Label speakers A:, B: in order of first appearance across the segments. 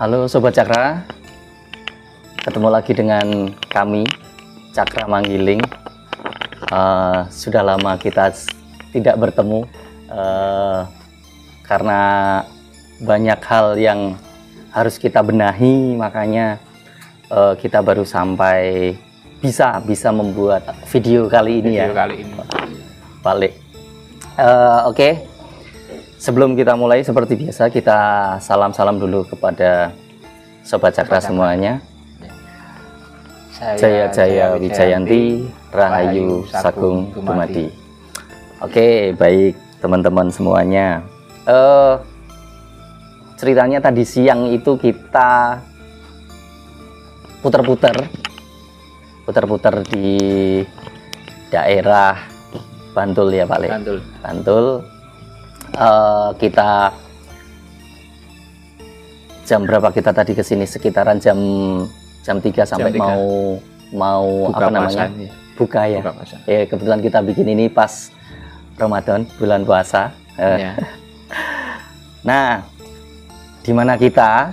A: Halo Sobat Cakra, ketemu lagi dengan kami Cakra Manggiling. Sudah lama kita tidak bertemu karena banyak hal yang harus kita benahi, makanya kita baru sampai bisa membuat video kali ini. Balik. Oke. Sebelum kita mulai, seperti biasa kita salam-salam dulu kepada Sobat Cakra semuanya. Jaya Wijayanti, Rahayu Sagung Dumadi. Oke, baik teman-teman semuanya. Ceritanya tadi siang itu kita putar-putar di daerah Bantul ya Pak Le. Bantul. Kita jam berapa kita tadi kesini? Sekitaran jam 3 sampai mau apa namanya? Buka ya. Kebetulan kita bikin ini pas Ramadan, bulan puasa. Nah, di mana kita?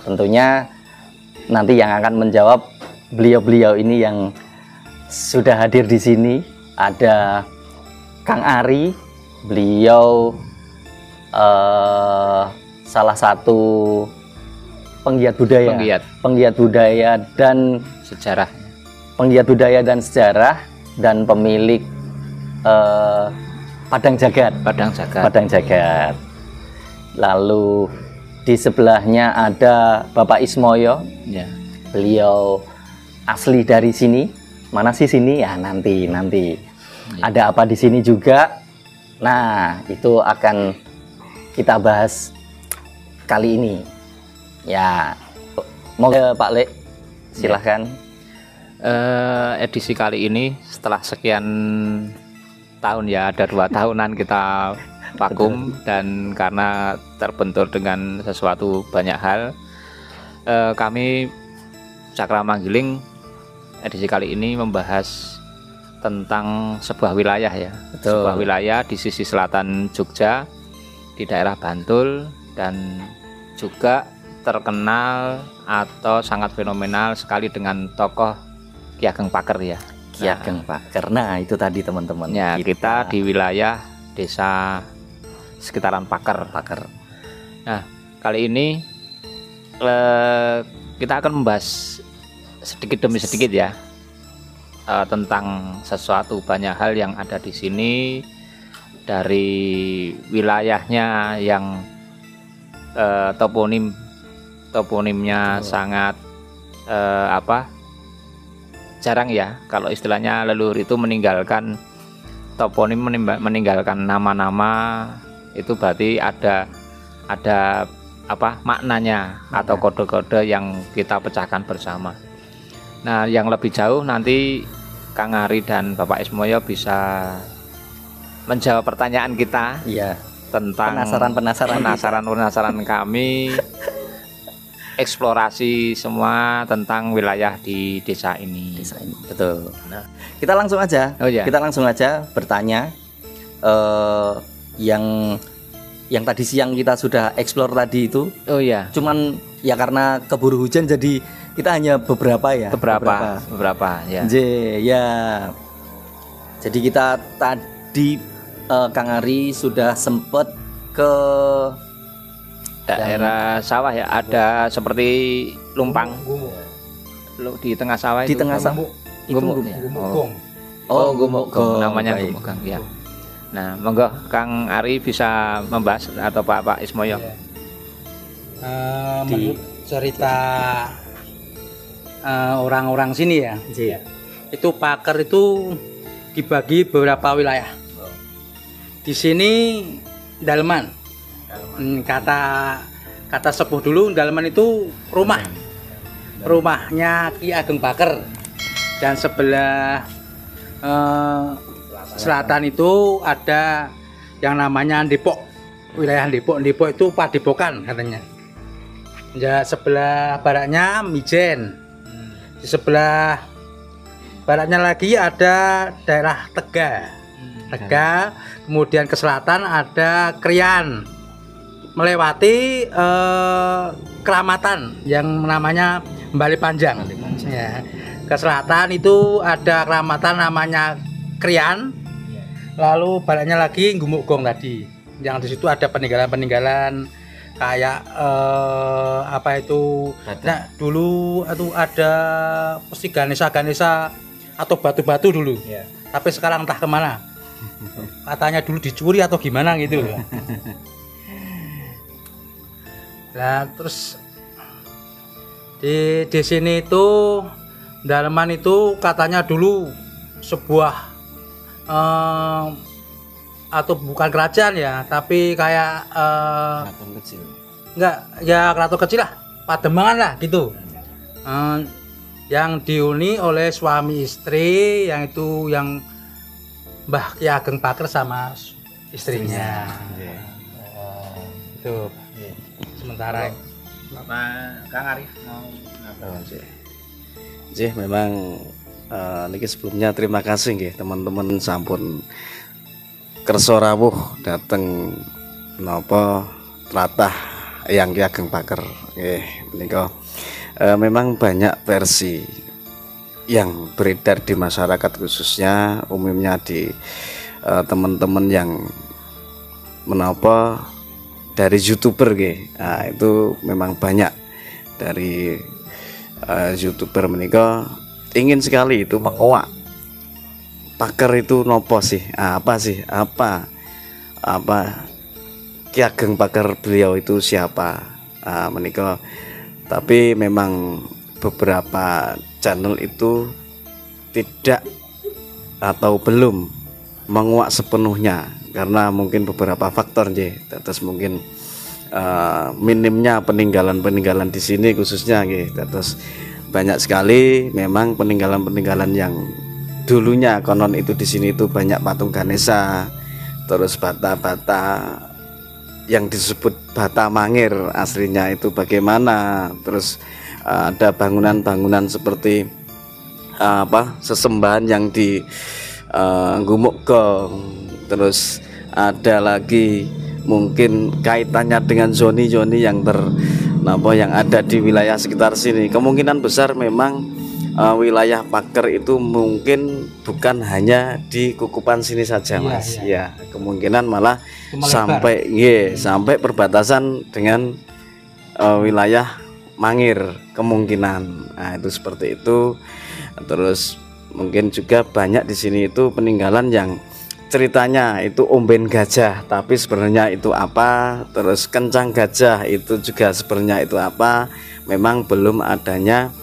A: Tentunya nanti yang akan menjawab beliau-beliau ini yang sudah hadir di sini. Ada Kang Ari. Beliau salah satu penggiat budaya dan sejarah, dan pemilik Padang Jagat. Lalu di sebelahnya ada Bapak Ismoyo. Ya. Beliau asli dari sini. Mana sih sini? Ya nanti. Ya. Ada apa di sini juga? Nah, itu akan kita bahas kali ini. Ya, mau Pak Le, silahkan.
B: Edisi kali ini setelah sekian tahun ya, ada 2 tahunan kita vakum dan karena terbentur dengan sesuatu banyak hal, kami Cakra Manggiling edisi kali ini membahas tentang sebuah wilayah ya. Betul. Sebuah wilayah di sisi selatan Jogja, di daerah Bantul, dan juga terkenal atau sangat fenomenal sekali dengan tokoh Ki Ageng Paker ya.
A: Ki Ageng Paker. Nah, itu tadi teman-teman.
B: Ya, kita di wilayah desa sekitaran Paker. Nah, kali ini kita akan membahas sedikit demi sedikit ya. Tentang sesuatu banyak hal yang ada di sini, dari wilayahnya yang toponimnya sangat jarang ya, kalau istilahnya leluhur itu meninggalkan toponim, meninggalkan nama-nama, itu berarti ada maknanya atau kode-kode yang kita pecahkan bersama. Nah, yang lebih jauh nanti Kang Ari dan Bapak Ismoyo bisa menjawab pertanyaan kita tentang penasaran kami, eksplorasi semua tentang wilayah di desa ini.
A: Betul. Nah, kita langsung aja. Kita langsung aja bertanya yang tadi siang kita sudah eksplor tadi itu. Cuman ya karena keburu hujan jadi kita hanya beberapa ya.
B: Beberapa ya.
A: Jadi kita tadi Kang Ari sudah sempat ke
B: daerah sawah ya, ada seperti lumpang. Di tengah sawah itu.
A: Di tengah sawah.
B: Gumuk. Gumuk. Namanya Gumuk Kang ya. Nah, monggo Kang Ari bisa membahas atau Pak Ismoyo.
C: Menurut cerita orang-orang sini ya, itu Paker itu dibagi beberapa wilayah. Di sini Dalman. Kata sepuh dulu, Dalman itu rumahnya Ki Ageng Paker, dan sebelah selatan itu ada yang namanya Depok, wilayah Depok itu Padepokan katanya. Ya, sebelah baratnya Mijen. Di sebelah baratnya lagi ada daerah Tegal. Kemudian ke selatan ada Krian, melewati keramatan yang namanya Bali Panjang. Ya. Ke selatan itu ada keramatan namanya Krian. Lalu baliknya lagi Gumuk Gong tadi. Yang di situ ada peninggalan-peninggalan kayak apa itu? Nah, dulu itu ada pasti Ganesha atau batu-batu dulu. Ya. Tapi sekarang entah kemana. Katanya dulu dicuri atau gimana gitu. Nah, terus di sini itu dalaman itu katanya dulu sebuah atau bukan kerajaan ya, tapi kayak
D: keraton kecil.
C: Enggak, ya keraton kecil lah, Pademangan lah gitu. Yang dihuni oleh suami istri, yang itu yang Mbah Ki Ageng Paker sama istrinya. Itu sementara
B: Bapak Kang Arif mau
D: Jih, memang niki sebelumnya terima kasih nggih teman-teman sampun kersa rawuh dateng napa tlatah Eyang Ki Ageng Paker nggih menika. Memang banyak versi yang beredar di masyarakat, khususnya umumnya di teman-teman yang menapa dari YouTuber nggih. Nah, itu memang banyak dari YouTuber menika ingin sekali itu mengowak Paker itu nopo sih, apa Ki Ageng Paker beliau itu siapa menika. Tapi memang beberapa channel itu tidak atau belum menguak sepenuhnya karena mungkin beberapa faktor nggih. Terus mungkin minimnya peninggalan-peninggalan di sini khususnya nggih. Terus banyak sekali memang peninggalan-peninggalan yang dulunya konon itu di sini itu banyak patung Ganesha, terus bata-bata yang disebut bata mangir aslinya itu bagaimana, terus ada bangunan-bangunan seperti sesembahan yang di Gumuk Gong, terus ada lagi mungkin kaitannya dengan zoni-zoni yang yang ada di wilayah sekitar sini. Kemungkinan besar memang wilayah Paker itu mungkin bukan hanya di Kukupan sini saja, Mas. Ya, kemungkinan malah sampai sampai perbatasan dengan wilayah Mangir kemungkinan. Nah, itu seperti itu. Terus mungkin juga banyak di sini itu peninggalan yang ceritanya itu omben gajah, tapi sebenarnya itu apa, terus kencang gajah itu juga sebenarnya itu apa. Memang belum adanya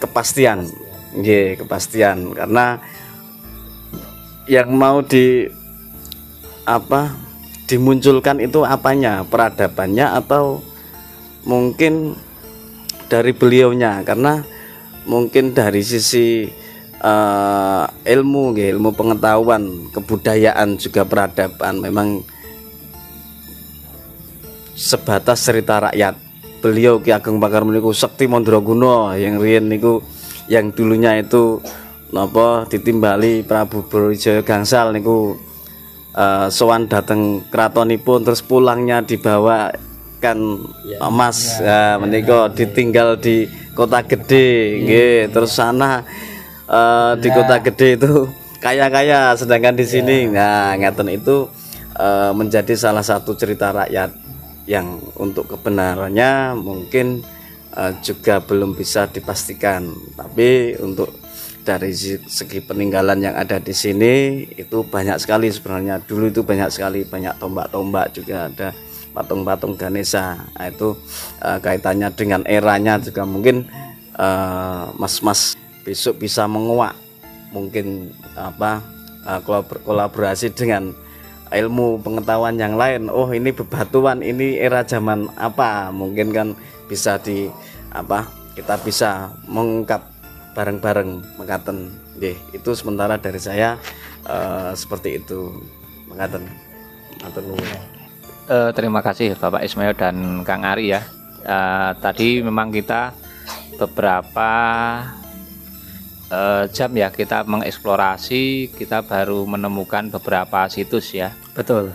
D: kepastian, kepastian karena yang mau dimunculkan itu apanya, peradabannya atau mungkin dari beliaunya, karena mungkin dari sisi ilmu pengetahuan, kebudayaan juga peradaban memang sebatas cerita rakyat. Beliau Ki Ageng Paker meniku Sekti Mandraguna yang riyen niku, yang dulunya itu ditimbali Prabu Brawijaya gangsal niku sowan dateng kratonipun, terus pulangnya dibawakan emas menika ditinggal di Kota Gede nggih, terus sana di Kota Gede itu kaya-kaya, sedangkan di sini ngeten itu menjadi salah satu cerita rakyat yang untuk kebenarannya mungkin juga belum bisa dipastikan. Tapi untuk dari segi peninggalan yang ada di sini itu banyak sekali sebenarnya. Dulu itu banyak sekali, banyak tombak-tombak, juga ada patung-patung Ganesha. Nah, itu kaitannya dengan eranya juga mungkin mas-mas besok bisa menguak mungkin kolaborasi dengan ilmu pengetahuan yang lain. Oh, ini bebatuan, ini era zaman apa, mungkin kan bisa kita bisa mengungkap bareng-bareng mekaten nggih. Itu sementara dari saya seperti itu mekaten.
B: Terima kasih Bapak Ismail dan Kang Ari ya. Tadi memang kita beberapa jam ya kita mengeksplorasi, kita baru menemukan beberapa situs ya.
A: Betul.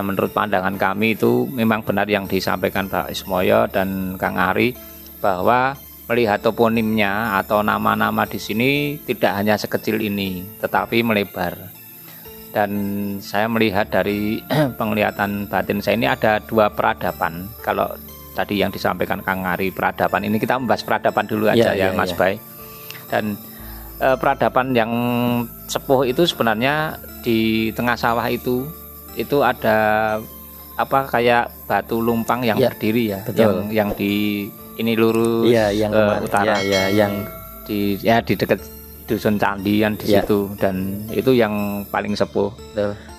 B: menurut pandangan kami itu memang benar yang disampaikan Pak Ismoyo dan Kang Ari, bahwa melihat toponimnya atau nama-nama di sini tidak hanya sekecil ini, tetapi melebar. Dan saya melihat dari penglihatan batin saya ini ada 2 peradaban. Kalau tadi yang disampaikan Kang Ari peradaban, ini kita membahas peradaban dulu aja ya Mas Bay. Dan peradaban yang sepuh itu sebenarnya di tengah sawah itu ada apa kayak batu lumpang yang berdiri ya, yang di ini lurus
A: yang
B: utara,
A: yang
B: di dekat dusun Candian di situ, dan itu yang paling sepuh.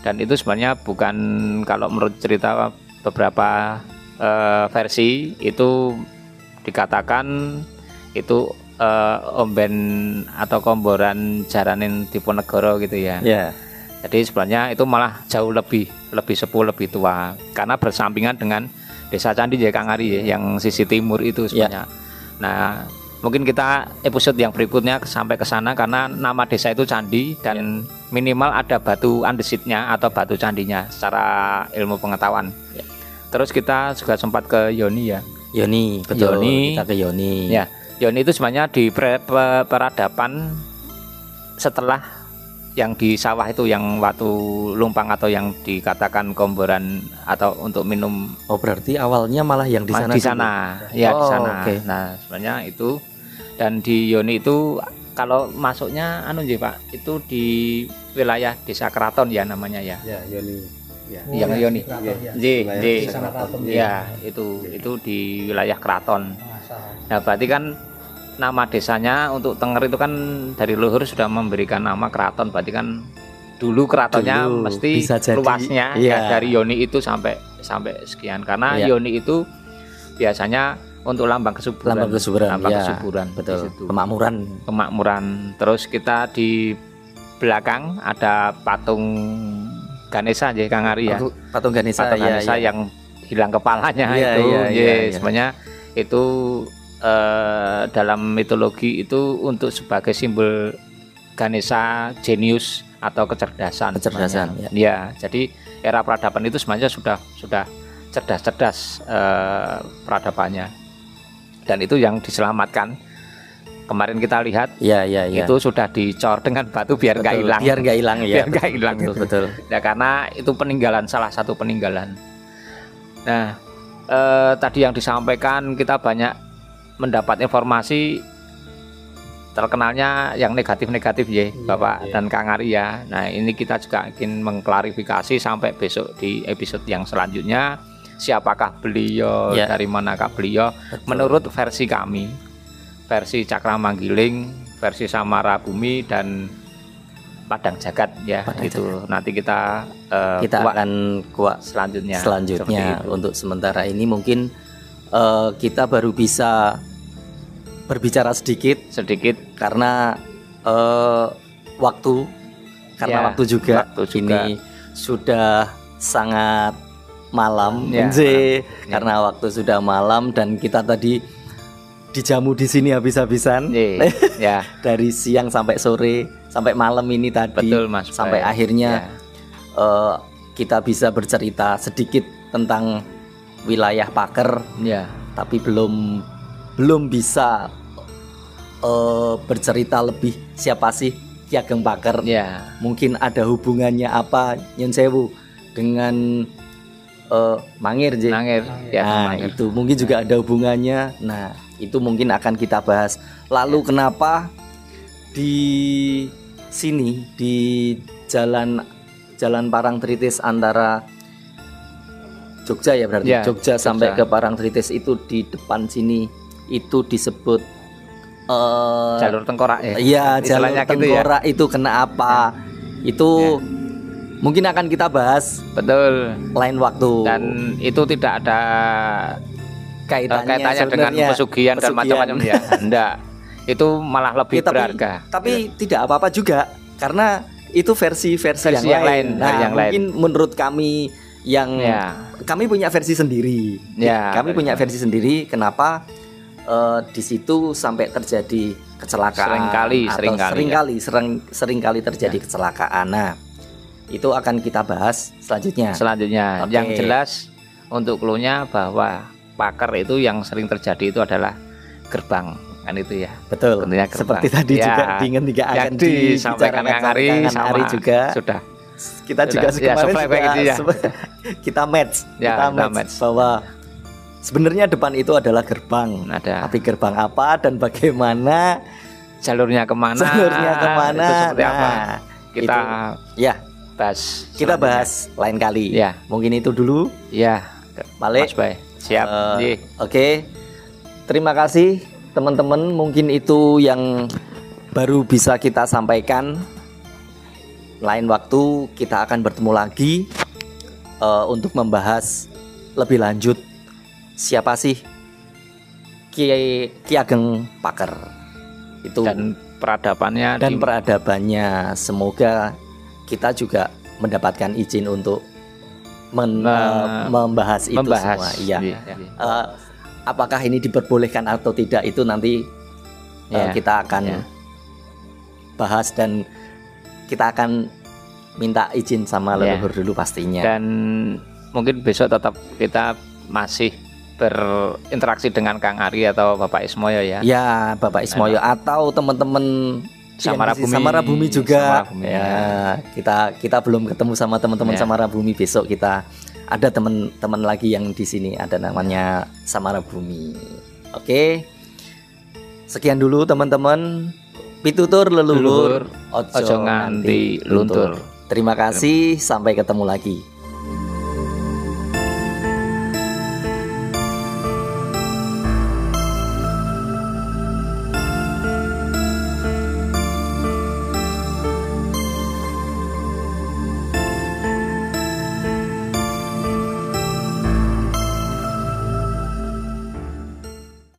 B: Dan itu sebenarnya bukan, kalau menurut cerita beberapa versi itu dikatakan itu omben atau komboran Jaranin Diponegoro gitu ya. Jadi sebenarnya itu malah jauh lebih sepuh, lebih tua, karena bersampingan dengan Desa Candi ya Kang Ari ya, yang sisi timur itu sebenarnya. Nah, mungkin kita episode yang berikutnya sampai ke sana, karena nama desa itu Candi dan minimal ada batu andesitnya atau batu candinya secara ilmu pengetahuan. Terus kita juga sempat ke Yoni ya.
A: Yoni, betul. Kita ke Yoni.
B: Ya, Yoni itu sebenarnya di peradaban setelah yang di sawah itu, yang Watu Lumpang atau yang dikatakan komboran atau untuk minum.
A: Oh, berarti awalnya malah yang di sana.
B: Di sana, ya di sana.
A: Okay.
B: Nah, sebenarnya itu, dan di Yoni itu kalau masuknya Pak, itu di wilayah Desa Keraton ya namanya ya.
C: Ya, Yoni.
B: Ya. Yang Yoni. Ya, itu di wilayah Keraton. Nah, berarti kan nama desanya untuk Tenger itu kan dari leluhur sudah memberikan nama keraton, berarti kan dulu keratonnya mesti luasnya dari Yoni itu sampai sekian, karena Yoni itu biasanya untuk lambang kesuburan, kesuburan,
A: betul.
B: Kemakmuran. Terus kita di belakang ada patung Ganesha ya Kang Ari ya.
A: Patung Ganesha
B: yang hilang kepalanya sebenarnya itu dalam mitologi itu untuk sebagai simbol Ganesha, jenius atau kecerdasan. Ya, jadi era peradaban itu sebenarnya sudah cerdas peradabannya, dan itu yang diselamatkan. Kemarin kita lihat itu sudah dicor dengan batu biar nggak hilang.
A: Biar nggak hilang. Betul.
B: Ya, karena itu salah satu peninggalan. Nah, tadi yang disampaikan kita banyak mendapat informasi, terkenalnya yang negatif-negatif ya Bapak dan Kang Ari ya. Nah, ini kita juga ingin mengklarifikasi sampai besok di episode yang selanjutnya, siapakah beliau, dari manakah beliau. Menurut versi kami, versi Cakra Manggiling, versi Samara Bumi dan Padang Jagat ya. Itu nanti kita
A: akan kuak
B: selanjutnya.
A: Untuk sementara ini mungkin kita baru bisa berbicara sedikit karena waktu juga ini sudah sangat malam karena waktu sudah malam dan kita tadi dijamu di sini habis-habisan dari siang sampai sore sampai malam ini tadi.
B: Betul, Mas.
A: Sampai akhirnya kita bisa bercerita sedikit tentang wilayah Paker, tapi belum bisa bercerita lebih siapa sih Ki Ageng Paker. Mungkin ada hubungannya apa Nyun Sewu dengan Mangir. Nah, itu mungkin juga ada hubungannya. Nah, itu mungkin akan kita bahas. Lalu kenapa di sini di Jalan Parangtritis antara Jogja ya berarti Jogja sampai ke Parangtritis itu di depan sini itu disebut
B: jalur tengkorak ya.
A: Iya, jalur tengkorak itu kena apa? Itu mungkin akan kita bahas lain waktu.
B: Dan itu tidak ada kaitannya dengan pesugihan dan macam-macam ya. Enggak. Itu malah lebih berharga.
A: Tapi tidak apa-apa juga karena itu versi yang lain. Nah, mungkin menurut kami yang kami punya versi sendiri. Kami punya versi sendiri kenapa di situ sampai terjadi kecelakaan.
B: Seringkali
A: seringkali terjadi kecelakaan. Nah, Itu akan kita bahas selanjutnya.
B: Selanjutnya,
A: Oke.
B: yang jelas untuk clue-nya bahwa paker itu yang sering terjadi itu adalah gerbang, kan itu ya.
A: Betul.
B: Tentunya gerbang.
A: Seperti tadi
B: Ya,
A: juga Dingentika
B: yang
A: akan
B: disampaikan
A: dibicarakan
B: Kang Ari
A: sama Kang
B: sama
A: Ari juga.
B: sudah.
A: Kita
B: Sudah.
A: juga
B: Ya,
A: kemarin
B: seflashback
A: juga
B: itu ya.
A: kita match,
B: Ya,
A: kita
B: kita
A: match
B: match.
A: bahwa sebenarnya depan itu adalah gerbang.
B: Ada
A: Tapi gerbang apa dan bagaimana
B: jalurnya kemana?
A: jalurnya kemana?
B: Itu seperti apa?
A: Nah,
B: Kita
A: ya
B: bahas.
A: kita
B: selanjutnya.
A: bahas lain kali.
B: Ya.
A: Mungkin itu dulu.
B: Ya,
A: Malik.
B: Mas Bay. Siap. Ye.
A: Oke. Terima kasih teman-teman. Mungkin itu yang baru bisa kita sampaikan. Lain waktu kita akan bertemu lagi untuk membahas lebih lanjut siapa sih Ki Ageng Paker itu
B: Dan peradabannya
A: dan peradabannya. Semoga kita juga mendapatkan izin untuk membahas itu semua. Iya. Apakah ini diperbolehkan atau tidak itu nanti
B: Ya,
A: kita akan
B: ya.
A: bahas dan kita akan minta izin sama
B: Ya.
A: leluhur dulu pastinya.
B: Dan mungkin besok tetap kita masih berinteraksi dengan Kang Ari atau Bapak Ismoyo ya.
A: Ya, Bapak Ismoyo atau teman-teman Samara Bumi juga.
B: Samara Bumi,
A: ya, kita belum ketemu sama teman-teman
B: Ya.
A: Samara Bumi. Besok kita ada teman-teman lagi yang di sini ada namanya Samara Bumi. Oke. Sekian dulu teman-teman. Pitutur leluhur,
B: Ojo nganti luntur.
A: Terima kasih, sampai ketemu lagi.